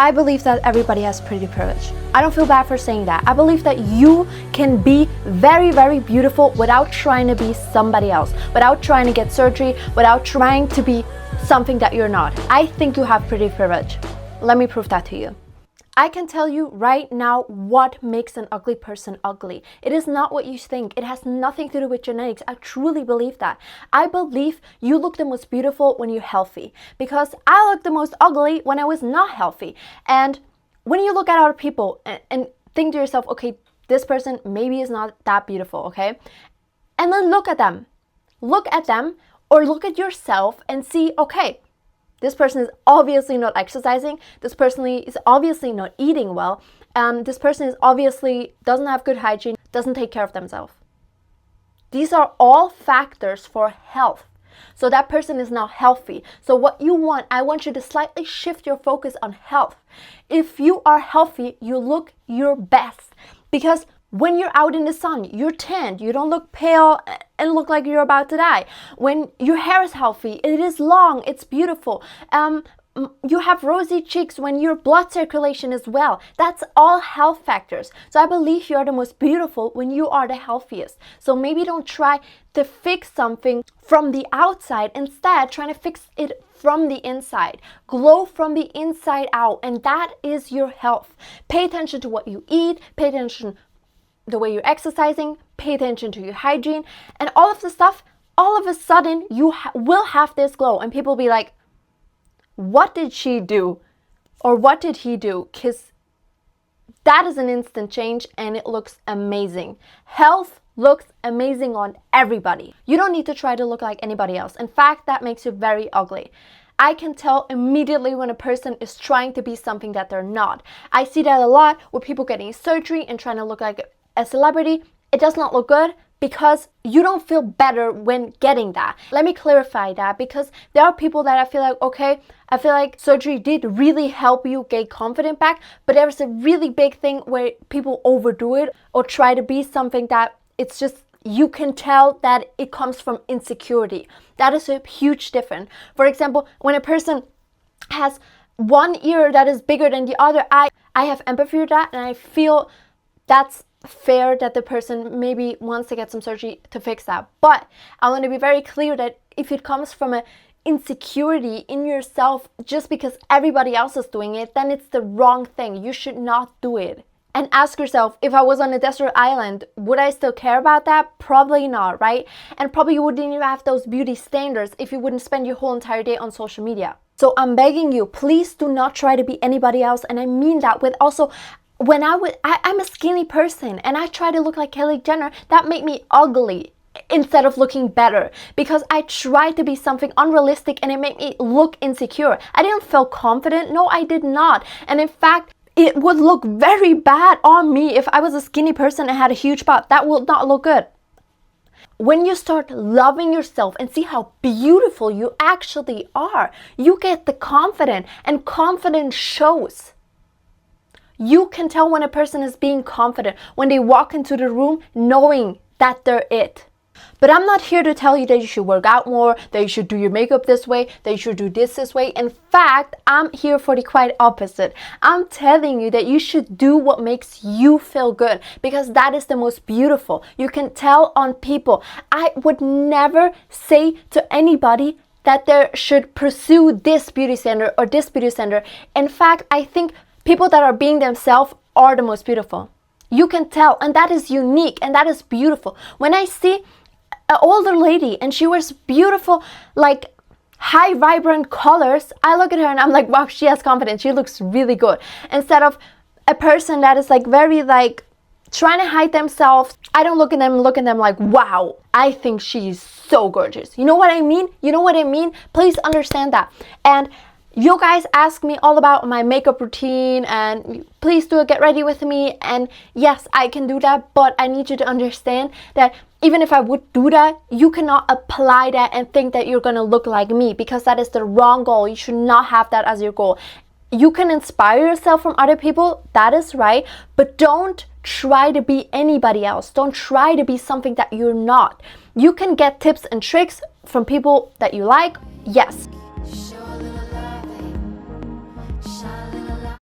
I believe that everybody has pretty privilege. I don't feel bad for saying that. I believe that you can be very, very beautiful without trying to be somebody else, without trying to get surgery, without trying to be something that you're not. I think you have pretty privilege. Let me prove that to you. I can tell you right now what makes an ugly person ugly. It is not what you think. It has nothing to do with genetics. I truly believe that. I believe you look the most beautiful when you're healthy, because I looked the most ugly when I was not healthy. And when you look at other people and think to yourself, okay, this person maybe is not that beautiful, okay? And then look at them. Look at them or look at yourself and see, okay, this person is obviously not exercising. This person is obviously not eating well. This person is obviously doesn't have good hygiene, doesn't take care of themselves. These are all factors for health. So that person is not healthy. So what you want, I want you to slightly shift your focus on health. If you are healthy, you look your best. Because when you're out in the sun, you're tanned, you don't look pale and look like you're about to die. When your hair is healthy, it is long, it's beautiful. You have rosy cheeks when your blood circulation is well. That's all health factors. So I believe you are the most beautiful when you are the healthiest. So maybe don't try to fix something from the outside. Instead, trying to fix it from the inside. Glow from the inside out, and that is your health. Pay attention to what you eat, pay attention the way you're exercising, pay attention to your hygiene, and all of the stuff, all of a sudden you will have this glow, and people will be like, what did she do? Or what did he do? Because that is an instant change and it looks amazing. Health looks amazing on everybody. You don't need to try to look like anybody else. In fact, that makes you very ugly. I can tell immediately when a person is trying to be something that they're not. I see that a lot with people getting surgery and trying to look like a celebrity. It does not look good because you don't feel better when getting that. Let me clarify that, because there are people that I feel like, okay, I feel like surgery did really help you get confidence back, but there's a really big thing where people overdo it or try to be something that it's just, you can tell that it comes from insecurity. That is a huge difference. For example, when a person has one ear that is bigger than the other, I have empathy for that, and I feel that's fair that the person maybe wants to get some surgery to fix that. But I want to be very clear that if it comes from an insecurity in yourself just because everybody else is doing it, then it's the wrong thing. You should not do it. And ask yourself, if I was on a desert island, would I still care about that? Probably not, right? And probably you wouldn't even have those beauty standards if you wouldn't spend your whole entire day on social media. So I'm begging you, please do not try to be anybody else. And I mean that with also, when I'm a skinny person and I try to look like Kylie Jenner, that made me ugly instead of looking better, because I tried to be something unrealistic and it made me look insecure. I didn't feel confident. No, I did not. And in fact, it would look very bad on me if I was a skinny person and had a huge butt. That will not look good. When you start loving yourself and see how beautiful you actually are, you get the confidence, and confidence shows. You can tell when a person is being confident when they walk into the room knowing that they're it. But I'm not here to tell you that you should work out more, that you should do your makeup this way, that you should do this way. In fact, I'm here for the quite opposite. I'm telling you that you should do what makes you feel good, because that is the most beautiful. You can tell on people. I would never say to anybody that they should pursue this beauty standard or this beauty standard. In fact, I think people that are being themselves are the most beautiful. You can tell, and that is unique and that is beautiful. When I see an older lady and she wears beautiful, like high vibrant colors, I look at her and I'm like, wow, she has confidence, she looks really good. Instead of a person that is like very like trying to hide themselves, I don't look at them like, wow, I think she's so gorgeous. You know what I mean? You know what I mean? Please understand that. And you guys ask me all about my makeup routine, and please do get ready with me. And yes, I can do that, but I need you to understand that even if I would do that, you cannot apply that and think that you're gonna look like me, because that is the wrong goal. You should not have that as your goal. You can inspire yourself from other people, that is right, but don't try to be anybody else. Don't try to be something that you're not. You can get tips and tricks from people that you like, yes.